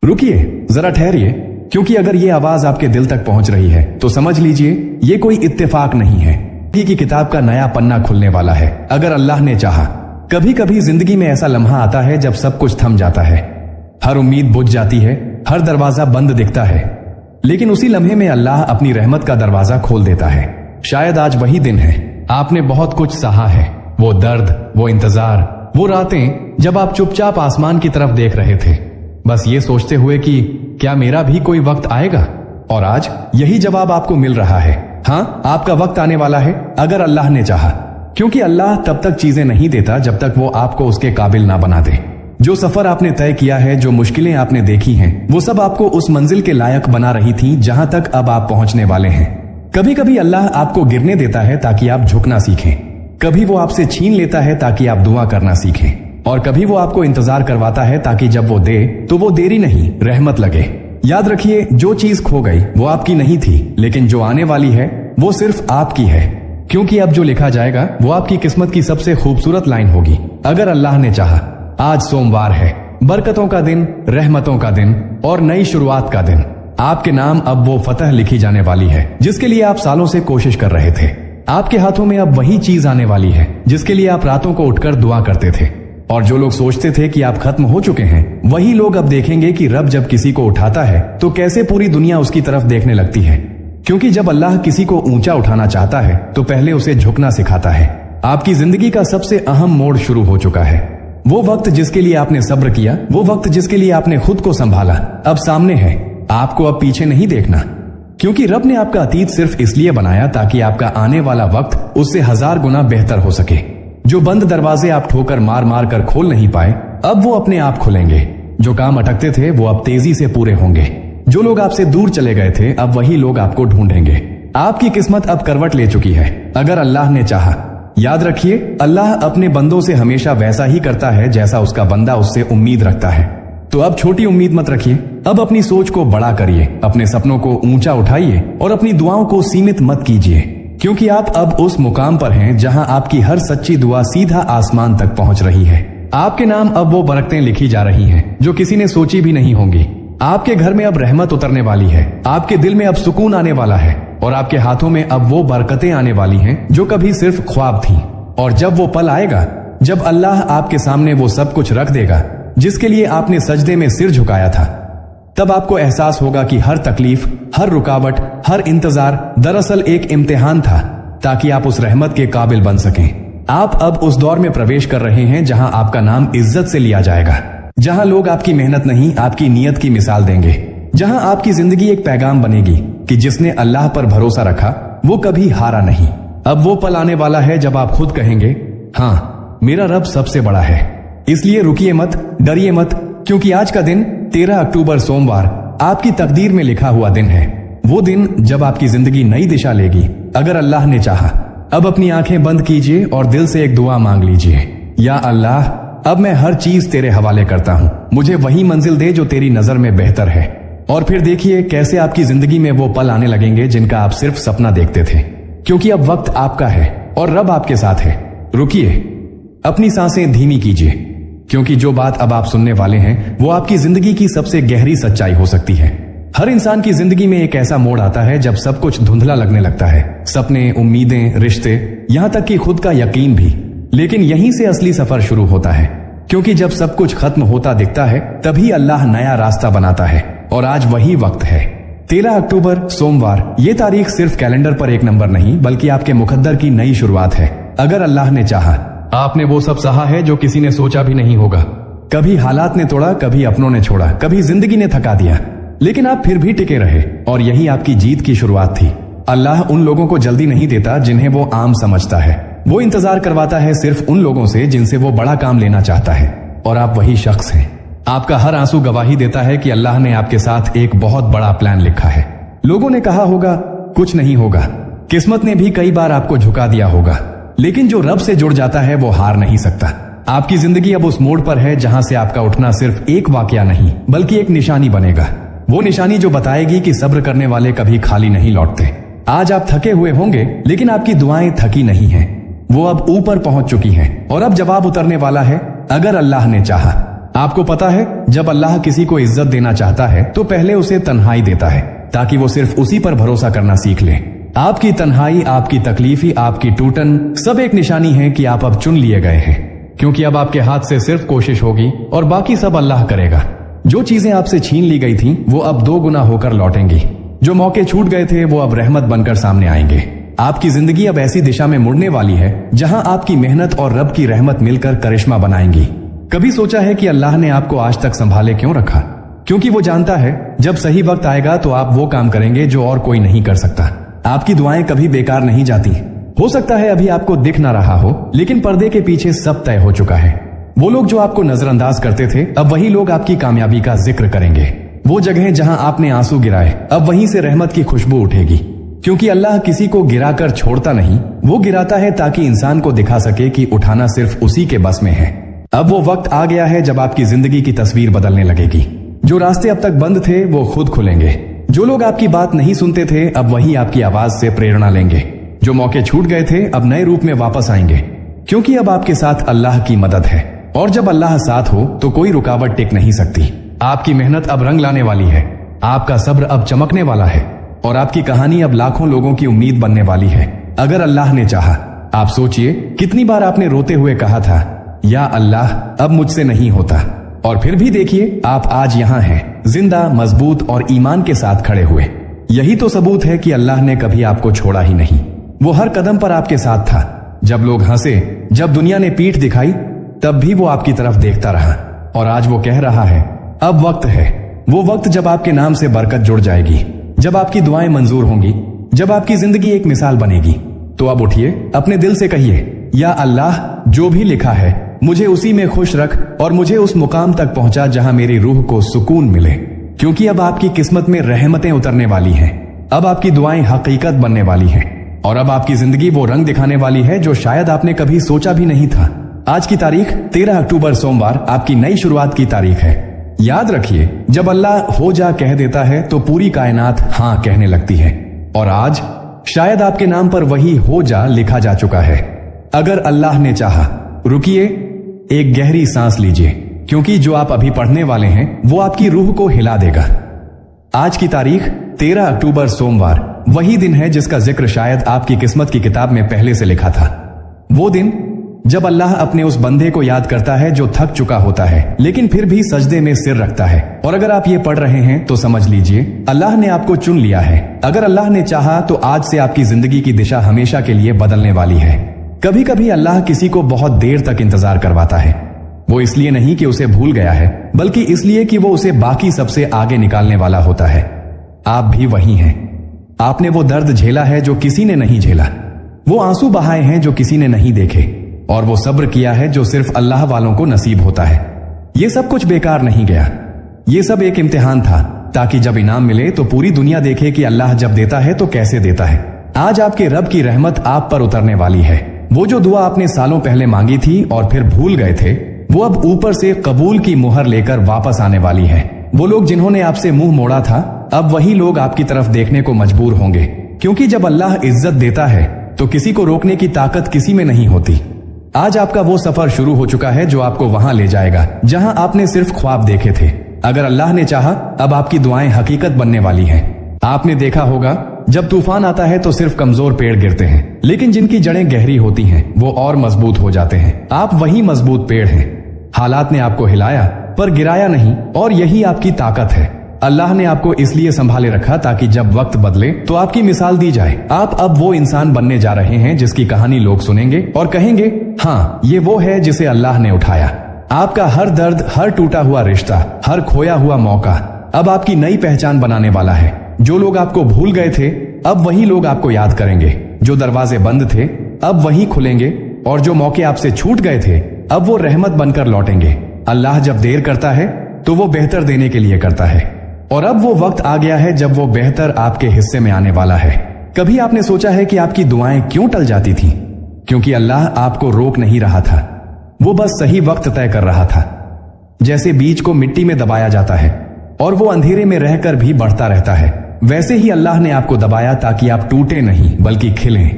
रुकिए, जरा ठहरिए, क्योंकि अगर ये आवाज आपके दिल तक पहुंच रही है तो समझ लीजिए ये कोई इत्तेफाक नहीं है की किताब का नया पन्ना खुलने वाला है, अगर अल्लाह ने चाहा। कभी कभी जिंदगी में ऐसा लम्हा आता है जब सब कुछ थम जाता है, हर उम्मीद बुझ जाती है, हर दरवाजा बंद दिखता है, लेकिन उसी लम्हे में अल्लाह अपनी रहमत का दरवाजा खोल देता है। शायद आज वही दिन है। आपने बहुत कुछ सहा है, वो दर्द, वो इंतजार, वो रातें जब आप चुपचाप आसमान की तरफ देख रहे थे, बस ये सोचते हुए कि क्या मेरा भी कोई वक्त आएगा। और आज यही जवाब आपको मिल रहा है। हाँ, आपका वक्त आने वाला है, अगर अल्लाह ने चाहा। क्योंकि अल्लाह तब तक चीजें नहीं देता जब तक वो आपको उसके काबिल ना बना दे। जो सफर आपने तय किया है, जो मुश्किलें आपने देखी हैं, वो सब आपको उस मंजिल के लायक बना रही थी जहां तक अब आप पहुंचने वाले हैं। कभी कभी अल्लाह आपको गिरने देता है ताकि आप झुकना सीखें, कभी वो आपसे छीन लेता है ताकि आप दुआ करना सीखें, और कभी वो आपको इंतजार करवाता है ताकि जब वो दे तो वो देरी नहीं, रहमत लगे। याद रखिए, जो चीज खो गई वो आपकी नहीं थी, लेकिन जो आने वाली है वो सिर्फ आपकी है। क्योंकि अब जो लिखा जाएगा वो आपकी किस्मत की सबसे खूबसूरत लाइन होगी, अगर अल्लाह ने चाहा। आज सोमवार है, बरकतों का दिन, रहमतों का दिन और नई शुरुआत का दिन। आपके नाम अब वो फतह लिखी जाने वाली है जिसके लिए आप सालों से कोशिश कर रहे थे। आपके हाथों में अब वही चीज आने वाली है जिसके लिए आप रातों को उठकर दुआ करते थे। और जो लोग सोचते थे कि आप खत्म हो चुके हैं, वही लोग अब देखेंगे कि रब जब किसी को उठाता है तो कैसे पूरी दुनिया उसकी तरफ देखने लगती है। क्योंकि जब अल्लाह किसी को ऊंचा उठाना चाहता है तो पहले उसे झुकना सिखाता है। आपकी जिंदगी का सबसे अहम मोड़ शुरू हो चुका है। वो वक्त जिसके लिए आपने सब्र किया, वो वक्त जिसके लिए आपने खुद को संभाला, अब सामने है। आपको अब पीछे नहीं देखना, क्योंकि रब ने आपका अतीत सिर्फ इसलिए बनाया ताकि आपका आने वाला वक्त उससे 1000 गुना बेहतर हो सके। जो बंद दरवाजे आप ठोकर मार मार कर खोल नहीं पाए, अब वो अपने आप खुलेंगे। जो काम अटकते थे वो अब तेजी से पूरे होंगे। जो लोग आपसे दूर चले गए थे, अब वही लोग आपको ढूंढेंगे। आपकी किस्मत अब करवट ले चुकी है, अगर अल्लाह ने चाहा। याद रखिए, अल्लाह अपने बंदों से हमेशा वैसा ही करता है जैसा उसका बंदा उससे उम्मीद रखता है। तो अब छोटी उम्मीद मत रखिए, अब अपनी सोच को बड़ा करिए, अपने सपनों को ऊंचा उठाइए और अपनी दुआओं को सीमित मत कीजिए। क्योंकि आप अब उस मुकाम पर हैं जहां आपकी हर सच्ची दुआ सीधा आसमान तक पहुंच रही है। आपके नाम अब वो बरकतें लिखी जा रही हैं जो किसी ने सोची भी नहीं होंगी। आपके घर में अब रहमत उतरने वाली है, आपके दिल में अब सुकून आने वाला है, और आपके हाथों में अब वो बरकतें आने वाली हैं जो कभी सिर्फ ख्वाब थी। और जब वो पल आएगा, जब अल्लाह आपके सामने वो सब कुछ रख देगा जिसके लिए आपने सजदे में सिर झुकाया था, तब आपको एहसास होगा कि हर तकलीफ, हर रुकावट, हर इंतजार दरअसल एक इम्तिहान था ताकि आप उस रहमत के काबिल बन सकें। आप अब उस दौर में प्रवेश कर रहे हैं जहां आपका नाम इज्जत से लिया जाएगा, जहां लोग आपकी मेहनत नहीं, आपकी नीयत की मिसाल देंगे, जहां आपकी जिंदगी एक पैगाम बनेगी कि जिसने अल्लाह पर भरोसा रखा वो कभी हारा नहीं। अब वो पल आने वाला है जब आप खुद कहेंगे, हाँ, मेरा रब सबसे बड़ा है। इसलिए रुकिए मत, डरिए मत, क्योंकि आज का दिन 13 अक्टूबर सोमवार आपकी तकदीर में लिखा हुआ दिन है। वो दिन जब आपकी जिंदगी नई दिशा लेगी, अगर अल्लाह ने चाहा। अब अपनी आंखें बंद कीजिए और दिल से एक दुआ मांग लीजिए, या अल्लाह, अब मैं हर चीज तेरे हवाले करता हूँ, मुझे वही मंजिल दे जो तेरी नजर में बेहतर है। और फिर देखिए कैसे आपकी जिंदगी में वो पल आने लगेंगे जिनका आप सिर्फ सपना देखते थे। क्योंकि अब वक्त आपका है और रब आपके साथ है। रुकिए, अपनी सांसें धीमी कीजिए, क्योंकि जो बात अब आप सुनने वाले हैं वो आपकी जिंदगी की सबसे गहरी सच्चाई हो सकती है। हर इंसान की जिंदगी में एक ऐसा मोड़ आता है जब सब कुछ धुंधला लगने लगता है, सपने, उम्मीदें, रिश्ते, यहां तक कि खुद का यकीन भी। लेकिन यहीं से असली सफर शुरू होता है, क्योंकि जब सब कुछ खत्म होता दिखता है तभी अल्लाह नया रास्ता बनाता है। और आज वही वक्त है, 13 अक्टूबर सोमवार। ये तारीख सिर्फ कैलेंडर पर एक नंबर नहीं, बल्कि आपके मुकद्दर की नई शुरुआत है, अगर अल्लाह ने चाहा। आपने वो सब सहा है जो किसी ने सोचा भी नहीं होगा। कभी हालात ने तोड़ा, कभी अपनों ने छोड़ा, कभी जिंदगी ने थका दिया, लेकिन आप फिर भी टिके रहे, और यही आपकी जीत की शुरुआत थी। अल्लाह उन लोगों को जल्दी नहीं देता जिन्हें वो आम समझता है, वो इंतजार करवाता है सिर्फ उन लोगों से जिनसे वो बड़ा काम लेना चाहता है। और आप वही शख्स हैं। आपका हर आंसू गवाही देता है कि अल्लाह ने आपके साथ एक बहुत बड़ा प्लान लिखा है। लोगों ने कहा होगा कुछ नहीं होगा, किस्मत ने भी कई बार आपको झुका दिया होगा, लेकिन जो रब से जुड़ जाता है वो हार नहीं सकता। आपकी जिंदगी अब उस मोड़ पर है जहां से आपका उठना सिर्फ एक वाकया नहीं, बल्कि एक निशानी बनेगा। वो निशानी जो बताएगी कि सब्र करने वाले कभी खाली नहीं लौटते। आज आप थके हुए होंगे, लेकिन आपकी दुआएं थकी नहीं हैं। वो अब ऊपर पहुंच चुकी हैं, और अब जवाब उतरने वाला है, अगर अल्लाह ने चाहा। आपको पता है, जब अल्लाह किसी को इज्जत देना चाहता है तो पहले उसे तन्हाई देता है ताकि वो सिर्फ उसी पर भरोसा करना सीख ले। आपकी तन्हाई, आपकी तकलीफी, आपकी टूटन सब एक निशानी है कि आप अब चुन लिए गए हैं, क्योंकि अब आपके हाथ से सिर्फ कोशिश होगी और बाकी सब अल्लाह करेगा। जो चीजें आपसे छीन ली गई थी वो अब 2 गुना होकर लौटेंगी। जो मौके छूट गए थे वो अब रहमत बनकर सामने आएंगे। आपकी जिंदगी अब ऐसी दिशा में मुड़ने वाली है जहां आपकी मेहनत और रब की रहमत मिलकर करिश्मा बनाएंगी। कभी सोचा है कि अल्लाह ने आपको आज तक संभाले क्यों रखा? क्योंकि वो जानता है जब सही वक्त आएगा तो आप वो काम करेंगे जो और कोई नहीं कर सकता। आपकी दुआएं कभी बेकार नहीं जाती। हो सकता है अभी आपको दिख ना रहा हो, लेकिन पर्दे के पीछे सब तय हो चुका है। वो लोग जो आपको नजरअंदाज करते थे, अब वही लोग आपकी कामयाबी का जिक्र करेंगे। वो जगह जहां आपने आंसू गिराए, अब वहीं से रहमत की खुशबू उठेगी। क्योंकि अल्लाह किसी को गिराकर छोड़ता नहीं, वो गिराता है ताकि इंसान को दिखा सके कि उठाना सिर्फ उसी के बस में है। अब वो वक्त आ गया है जब आपकी जिंदगी की तस्वीर बदलने लगेगी। जो रास्ते अब तक बंद थे वो खुद खुलेंगे। जो लोग आपकी बात नहीं सुनते थे, अब वही आपकी आवाज से प्रेरणा लेंगे। जो मौके छूट गए थे अब नए रूप में वापस आएंगे, क्योंकि अब आपके साथ अल्लाह की मदद है। और जब अल्लाह साथ हो तो कोई रुकावट टिक नहीं सकती। आपकी मेहनत अब रंग लाने वाली है, आपका सब्र अब चमकने वाला है और आपकी कहानी अब लाखों लोगों की उम्मीद बनने वाली है, अगर अल्लाह ने चाहा। आप सोचिए, कितनी बार आपने रोते हुए कहा था, या अल्लाह अब मुझसे नहीं होता, और फिर भी देखिए आप आज यहाँ हैं, जिंदा, मजबूत और ईमान के साथ खड़े हुए। यही तो सबूत है कि अल्लाह ने कभी आपको छोड़ा ही नहीं। वो हर कदम पर आपके साथ था। जब लोग हंसे, जब दुनिया ने पीठ दिखाई, तब भी वो आपकी तरफ देखता रहा। और आज वो कह रहा है, अब वक्त है, वो वक्त जब आपके नाम से बरकत जुड़ जाएगी, जब आपकी दुआएं मंजूर होंगी, जब आपकी जिंदगी एक मिसाल बनेगी। तो अब उठिए, अपने दिल से कहिए, या अल्लाह जो भी लिखा है मुझे उसी में खुश रख और मुझे उस मुकाम तक पहुंचा जहां मेरी रूह को सुकून मिले। क्योंकि अब आपकी किस्मत में रहमतें उतरने वाली हैं। अब आपकी दुआएं हकीकत बनने वाली हैं और अब आपकी जिंदगी वो रंग दिखाने वाली है जो शायद आपने कभी सोचा भी नहीं था। आज की तारीख 13 अक्टूबर सोमवार आपकी नई शुरुआत की तारीख है। याद रखिए, जब अल्लाह हो जा कह देता है तो पूरी कायनात हां कहने लगती है। और आज शायद आपके नाम पर वही हो जा लिखा जा चुका है। अगर अल्लाह ने चाहा। रुकिए, एक गहरी सांस लीजिए, क्योंकि जो आप अभी पढ़ने वाले हैं वो आपकी रूह को हिला देगा। आज की तारीख 13 अक्टूबर सोमवार वही दिन है जिसका जिक्र शायद आपकी किस्मत की किताब में पहले से लिखा था। वो दिन जब अल्लाह अपने उस बंदे को याद करता है जो थक चुका होता है लेकिन फिर भी सजदे में सिर रखता है। और अगर आप ये पढ़ रहे हैं तो समझ लीजिए अल्लाह ने आपको चुन लिया है। अगर अल्लाह ने चाहा तो आज से आपकी जिंदगी की दिशा हमेशा के लिए बदलने वाली है। कभी कभी अल्लाह किसी को बहुत देर तक इंतजार करवाता है। वो इसलिए नहीं कि उसे भूल गया है, बल्कि इसलिए कि वो उसे बाकी सबसे आगे निकालने वाला होता है। आप भी वही हैं। आपने वो दर्द झेला है जो किसी ने नहीं झेला, वो आंसू बहाए हैं जो किसी ने नहीं देखे, और वो सब्र किया है जो सिर्फ अल्लाह वालों को नसीब होता है। ये सब कुछ बेकार नहीं गया। ये सब एक इम्तिहान था, ताकि जब इनाम मिले तो पूरी दुनिया देखे कि अल्लाह जब देता है तो कैसे देता है। आज आपके रब की रहमत आप पर उतरने वाली है। वो जो दुआ आपने सालों पहले मांगी थी और फिर भूल गए थे, वो अब ऊपर से कबूल की मुहर लेकर वापस आने वाली है। वो लोग जिन्होंने आपसे मुंह मोड़ा था, अब वही लोग आपकी तरफ देखने को मजबूर होंगे, क्योंकि जब अल्लाह इज्जत देता है तो किसी को रोकने की ताकत किसी में नहीं होती। आज आपका वो सफर शुरू हो चुका है जो आपको वहां ले जाएगा जहां आपने सिर्फ ख्वाब देखे थे। अगर अल्लाह ने चाहा, अब आपकी दुआएं हकीकत बनने वाली हैं। आपने देखा होगा, जब तूफान आता है तो सिर्फ कमजोर पेड़ गिरते हैं, लेकिन जिनकी जड़ें गहरी होती हैं वो और मजबूत हो जाते हैं। आप वही मजबूत पेड़ हैं। हालात ने आपको हिलाया पर गिराया नहीं, और यही आपकी ताकत है। अल्लाह ने आपको इसलिए संभाले रखा ताकि जब वक्त बदले तो आपकी मिसाल दी जाए। आप अब वो इंसान बनने जा रहे हैं जिसकी कहानी लोग सुनेंगे और कहेंगे, हाँ, ये वो है जिसे अल्लाह ने उठाया। आपका हर दर्द, हर टूटा हुआ रिश्ता, हर खोया हुआ मौका अब आपकी नई पहचान बनाने वाला है। जो लोग आपको भूल गए थे, अब वही लोग आपको याद करेंगे। जो दरवाजे बंद थे, अब वही खुलेंगे, और जो मौके आपसे छूट गए थे, अब वो रहमत बनकर लौटेंगे। अल्लाह जब देर करता है तो वो बेहतर देने के लिए करता है, और अब वो वक्त आ गया है जब वो बेहतर आपके हिस्से में आने वाला है। कभी आपने सोचा है कि आपकी दुआएं क्यों टल जाती थी? क्योंकि अल्लाह आपको रोक नहीं रहा था, वो बस सही वक्त तय कर रहा था। जैसे बीज को मिट्टी में दबाया जाता है और वो अंधेरे में रहकर भी बढ़ता रहता है, वैसे ही अल्लाह ने आपको दबाया ताकि आप टूटे नहीं बल्कि खिलें।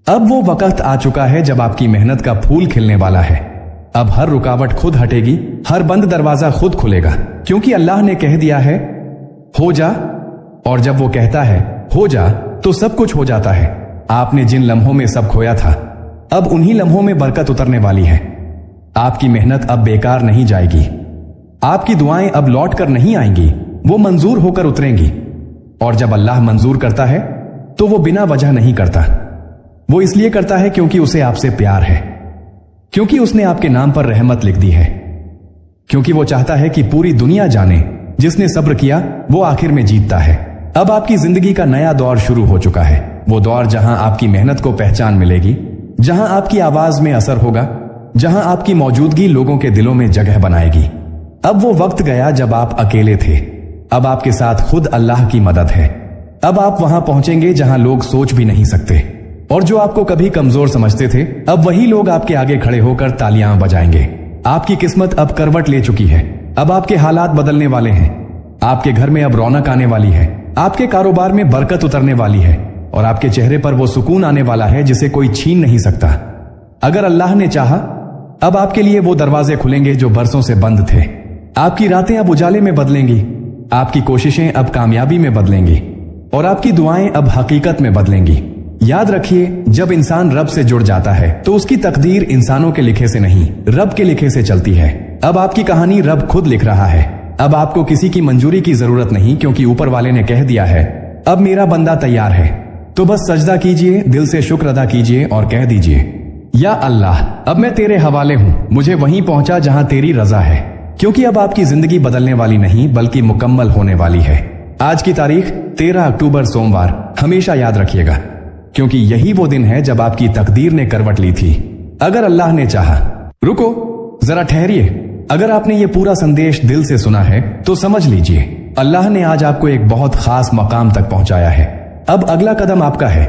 अब वो वक्त आ चुका है जब आपकी मेहनत का फूल खिलने वाला है। अब हर रुकावट खुद हटेगी, हर बंद दरवाजा खुद खुलेगा, क्योंकि अल्लाह ने कह दिया है हो जा, और जब वो कहता है हो जा तो सब कुछ हो जाता है। आपने जिन लम्हों में सब खोया था, अब उन्हीं लम्हों में बरकत उतरने वाली है। आपकी मेहनत अब बेकार नहीं जाएगी, आपकी दुआएं अब लौट कर नहीं आएंगी, वो मंजूर होकर उतरेंगी। और जब अल्लाह मंजूर करता है तो वो बिना वजह नहीं करता, वो इसलिए करता है क्योंकि उसे आपसे प्यार है, क्योंकि उसने आपके नाम पर रहमत लिख दी है, क्योंकि वो चाहता है कि पूरी दुनिया जाने जिसने सब्र किया वो आखिर में जीतता है। अब आपकी जिंदगी का नया दौर शुरू हो चुका है, वो दौर जहां आपकी मेहनत को पहचान मिलेगी, जहां आपकी आवाज में असर होगा, जहां आपकी मौजूदगी लोगों के दिलों में जगह बनाएगी। अब वो वक्त गया जब आप अकेले थे, अब आपके साथ खुद अल्लाह की मदद है। अब आप वहां पहुंचेंगे जहां लोग सोच भी नहीं सकते, और जो आपको कभी कमजोर समझते थे अब वही लोग आपके आगे खड़े होकर तालियां बजाएंगे। आपकी किस्मत अब करवट ले चुकी है, अब आपके हालात बदलने वाले हैं, आपके घर में अब रौनक आने वाली है, आपके कारोबार में बरकत उतरने वाली है, और आपके चेहरे पर वो सुकून आने वाला है जिसे कोई छीन नहीं सकता। अगर अल्लाह ने चाहा अब आपके लिए वो दरवाजे खुलेंगे जो बरसों से बंद थे। आपकी रातें अब उजाले में बदलेंगी, आपकी कोशिशें अब कामयाबी में बदलेंगी, और आपकी दुआएं अब हकीकत में बदलेंगी। याद रखिए, जब इंसान रब से जुड़ जाता है तो उसकी तकदीर इंसानों के लिखे से नहीं, रब के लिखे से चलती है। अब आपकी कहानी रब खुद लिख रहा है। अब आपको किसी की मंजूरी की जरूरत नहीं, क्योंकि ऊपर वाले ने कह दिया है अब मेरा बंदा तैयार है। तो बस सजदा कीजिए, दिल से शुक्र अदा कीजिए और कह दीजिए या अल्लाह, अब मैं तेरे हवाले हूं, मुझे वहीं पहुंचा जहां तेरी रजा है, क्योंकि अब आपकी जिंदगी बदलने वाली नहीं बल्कि मुकम्मल होने वाली है। आज की तारीख 13 अक्टूबर सोमवार हमेशा याद रखिएगा, क्योंकि यही वो दिन है जब आपकी तकदीर ने करवट ली थी। अगर अल्लाह ने चाहा, रुको जरा ठहरिए, अगर आपने ये पूरा संदेश दिल से सुना है तो समझ लीजिए अल्लाह ने आज आपको एक बहुत खास मकाम तक पहुंचाया है। अब अगला कदम आपका है।